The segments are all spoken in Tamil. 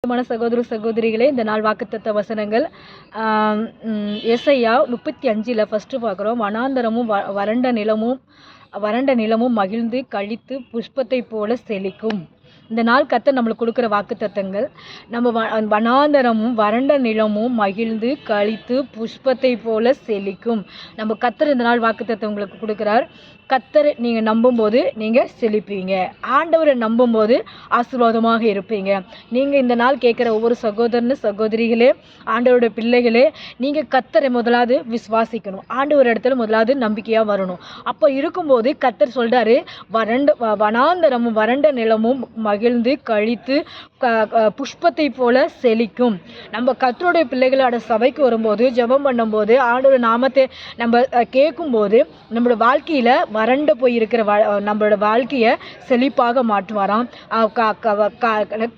பிரியமான சகோதர சகோதரிகளே, இந்த நாள் வாக்குத்தத்த வசனங்கள் எசையா 35 ஃபர்ஸ்ட் பார்க்குறோம். வனாந்தரமும் வறண்ட நிலமும் மகிழ்ந்து கழித்து புஷ்பத்தை போல செழிக்கும். இந்த நாள் கர்த்தர் நம்மளுக்கு கொடுக்குற வாக்குத்தத்தங்கள். நம்ம வனாந்தரமும் வறண்ட நிலமும் மகிழ்ந்து கழித்து புஷ்பத்தை போல செழிக்கும். நம்ம கர்த்தர் இந்த நாள் வாக்குத்தத்தம் உங்களுக்கு கொடுக்குறார். கர்த்தரை நீங்கள் நம்பும்போது நீங்கள் செழிப்பீங்க. ஆண்டவரை நம்பும்போது ஆசீர்வாதமாக இருப்பீங்க. நீங்கள் இந்த நாள் கேட்குற ஒவ்வொரு சகோதரிகளே, ஆண்டவருடைய பிள்ளைகளே, நீங்கள் கர்த்தரை முதலாவது விசுவாசிக்கணும். ஆண்டவர் இடத்துல முதலாவது நம்பிக்கையாக வரணும். அப்போ இருக்கும்போது கர்த்தர் சொல்கிறாரு, வனாந்தரமும் வறண்ட நிலமும் மகிழ்ந்து கழித்து புஷ்பத்தை போல செழிக்கும். நம்ம கர்த்தருடைய பிள்ளைகளோட சபைக்கு வரும்போது, ஜெபம் பண்ணும்போது, ஆண்டவர் நாமத்தை நம்ம கேட்கும்போது, நம்மளோட வாழ்க்கையில் வறண்டு போயிருக்கிற நம்மளோட வாழ்க்கையை செழிப்பாக மாற்றுவாராம்.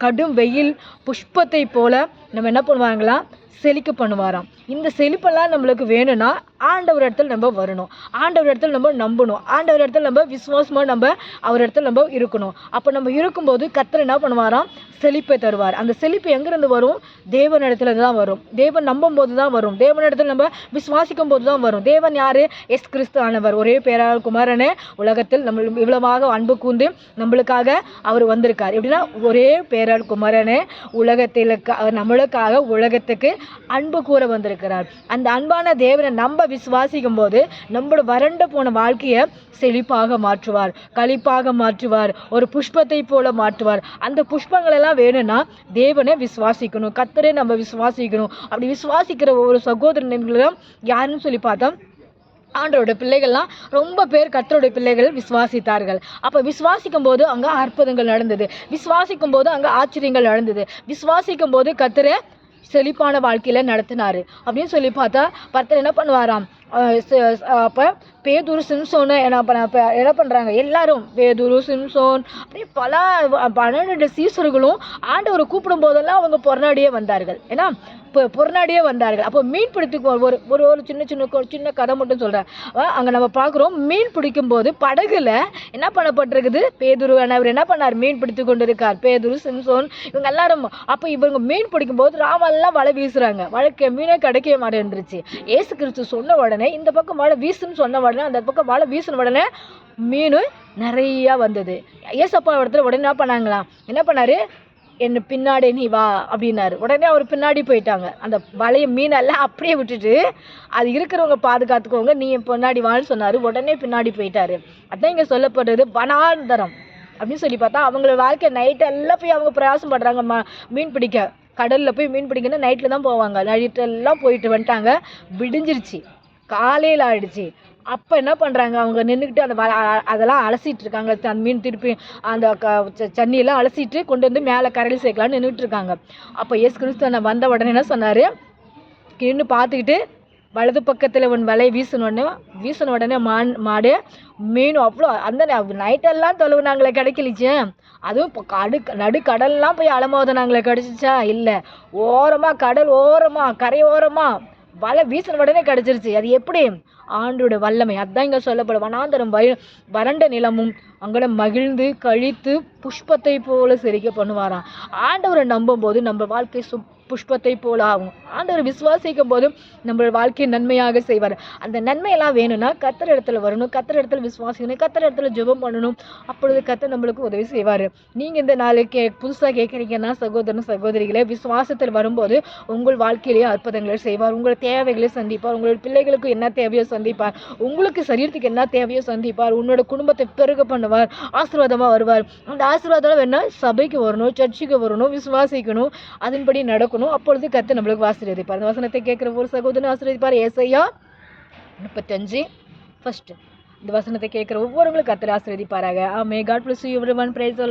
கடும் வெயில் புஷ்பத்தை போல நம்ம என்ன பண்ணுவாங்களாம், செழிக்க பண்ணுவாராம். இந்த செழிப்பெல்லாம் நம்மளுக்கு வேணும்னா ஆண்டவர் இடத்துல நம்ம வரணும். ஆண்டவர் இடத்துல நம்ம நம்பணும். ஆண்டவர் இடத்துல நம்ம விசுவாசமாக நம்ம அவர் இடத்துல நம்ம இருக்கணும். அப்போ நம்ம இருக்கும்போது கர்த்தர் என்ன பண்ணுவாராம், செழிப்பை தருவார். அந்த செழிப்பு எங்கேருந்து வரும்? தேவன் இடத்துல தான் வரும். தேவன் நம்பும் போது தான் வரும். தேவன் இடத்துல நம்ம விசுவாசிக்கும் போது தான் வரும். தேவன் யாரு? எஸ் கிறிஸ்து ஆனவர். ஒரே பேரான குமாரனே உலகத்தில் நம்ம இவ்வளவாக அன்பு கூர்ந்து நம்மளுக்காக அவர் வந்திருக்கார். எப்படின்னா, ஒரே பேரான குமாரனே உலகத்தில் நம்மளுக்காக உலகத்துக்கு அன்பு கூற வந்திருக்கிறார். அந்த அன்பான தேவனை நம்ம விசுவாசிக்கும் போது நம்மளோட வறண்டு போன வாழ்க்கையை செழிப்பாக மாற்றுவார், களிப்பாக மாற்றுவார், ஒரு புஷ்பத்தை போல மாற்றுவார். அந்த புஷ்பங்கள் எல்லாம் வேணும்னா தேவனை விசுவாசிக்கணும், கர்த்தரை நம்ம விசுவாசிக்கணும். அப்படி விசுவாசிக்கிற ஒரு சகோதரர்களும் யாருன்னு சொல்லி பார்த்தா, ஆண்டவருடைய பிள்ளைகள்லாம் ரொம்ப பேர் கர்த்தருடைய பிள்ளைகள் விசுவாசித்தார்கள். அப்போ விசுவாசிக்கும் போது அங்கே அற்புதங்கள் நடந்தது. விசுவாசிக்கும் போது அங்கே ஆச்சரியங்கள் நடந்தது. விசுவாசிக்கும் போது கர்த்தரை செழிப்பான வாழ்க்கையில் நடத்தினார். அப்படின்னு சொல்லி பார்த்தா கர்த்தர் என்ன பண்ணுவாராம், அப்போ பேதுரு சிம்சோன்னு என்ன பண்ணுறாங்க, எல்லாரும் பேதுரு சிம்சோன் அப்படி பல 12 சீசர்களும் ஆண்டவரை கூப்பிடும் போதெல்லாம் அவங்க பொறநாடியே வந்தார்கள். ஏன்னா இப்போ பொறநாடியே வந்தார்கள். அப்போ மீன் பிடித்துக்கு ஒரு சின்ன கதை மட்டும் சொல்கிறேன். அங்கே நம்ம பார்க்குறோம், மீன் பிடிக்கும் போது படகுல என்ன பண்ணப்பட்டிருக்குது, பேதுரு அவர் என்ன பண்ணார், மீன் பிடித்து கொண்டு இருக்கார். பேதுரு சிம்சோன் இவங்க எல்லாரும். அப்போ இவங்க மீன் பிடிக்கும் போது ராவெல்லாம் வலை வீசுறாங்க. மீனே கிடைக்க மாட்டேன்ருச்சு. ஏசு கிறிஸ்து சொன்ன உடனே இந்த பக்கம் வலை வீசுன்னு சொன்ன உடனே அந்த பக்கம் வலை வீசின உடனே மீன் நிறையா வந்தது. ஏசப்பா இடத்துல உடனே என்ன பண்ணாரு, என்ன பின்னாடி நீ வா அப்படின்னாரு. உடனே அவர் பின்னாடி போயிட்டாங்க. அந்த வலைய மீனெல்லாம் அப்படியே விட்டுட்டு, அது இருக்கிறவங்க பாதுகாத்துக்கோங்க, நீ பின்னாடி வான்னு சொன்னார். உடனே பின்னாடி போயிட்டாரு. அதான் இங்கே சொல்லப்படுறது வனாந்தரம் அப்படின்னு சொல்லி பார்த்தா, அவங்களோட வாழ்க்கை நைட்டெல்லாம் போய் அவங்க பிரயாசம் பண்ணுறாங்க மீன் பிடிக்க. கடலில் போய் மீன் பிடிக்கணும்னா நைட்டில் தான் போவாங்க. நைட்டெல்லாம் போயிட்டு வந்துட்டாங்க. விடிஞ்சிருச்சு, காலையில் ஆயிடுச்சு. அப்போ என்ன பண்ணுறாங்க, அவங்க நின்றுக்கிட்டு அதெல்லாம் அலசிட்டு இருக்காங்க. அந்த மீன் திருப்பி அந்த சன்னியெல்லாம் அலசிட்டு கொண்டு வந்து மேலே கரையில் சேர்க்கலான்னு நின்றுட்டு இருக்காங்க. அப்போ இயேசு கிறிஸ்து வந்த உடனே என்ன சொன்னார், நின்று பார்த்துக்கிட்டு வலது பக்கத்தில் வலை வீசின உடனே மாடு மீன் அவ்வளோ அந்த நைட்டெல்லாம் தொலைவுனாங்களே கிடைக்கலிச்சு. அதுவும் இப்போ நடுக்கடல்லாம் போய் அலமோதனாங்களே கிடைச்சிச்சா? இல்லை, ஓரமாக கடல் ஓரமாக கரை ஓரமாக வலை வீசின உடனே கிடச்சிருச்சு. அது எப்படி? ஆண்டோட வல்லமை. அதுதான் இங்கே சொல்லப்படும். வனாந்தரம் வறண்ட நிலமும் அங்கே மகிழ்ந்து கழித்து புஷ்பத்தை போல செழிக்க பண்ணுவாராம். ஆண்டவரை நம்பும் போது நம்ம வாழ்க்கை புஷ்பத்தை போல ஆகும். ஆண்டவரை விசுவாசிக்கும் போது நம்ம வாழ்க்கையை நன்மையாக செய்வார். அந்த நன்மையெல்லாம் வேணும்னா கர்த்தர் இடத்துல வரணும், கர்த்தர் இடத்துல விசுவாசிக்கணும், கர்த்தர் இடத்துல ஜெபம் பண்ணணும். அப்பொழுது கர்த்தர் நம்மளுக்கு உதவி செய்வார். நீங்கள் இந்த நாளைக்கு புதுசாக கேட்குறீங்கன்னா சகோதரிகளே, விசுவாசத்தில் வரும்போது உங்கள் வாழ்க்கையிலேயே அற்புதங்களை செய்வார். உங்கள் தேவைகளை சந்திப்பார். உங்களோட பிள்ளைகளுக்கு என்ன தேவையோ சந்திப்பார். உங்களுக்கு சரீரத்துக்கு என்ன தேவையோ சந்திப்பார். உன்னோட குடும்பத்தை பெருக பண்ணுவார். ஆசீர்வாதமாக வருவார். அந்த ஆசீர்வாதம் வேணா சபைக்கு வரணும், சர்ச்சுக்கு வரணும், விசுவாசிக்கணும், அதன்படி நடக்கணும். அப்பொழுது கர்த்தர் நம்மளுக்கு ஆசீர்வதிப்பார். அந்த வசனத்தை கேட்குற ஒரு சகோதரன் ஆசீர்வதிப்பார். ஏசாயா 35 ஃபர்ஸ்ட். இந்த வசனத்தை கேட்குற ஒவ்வொருவங்களும் கர்த்தர் ஆசீர்வதிப்பாராக. ஆமென். God bless you everyone. Praise the Lord.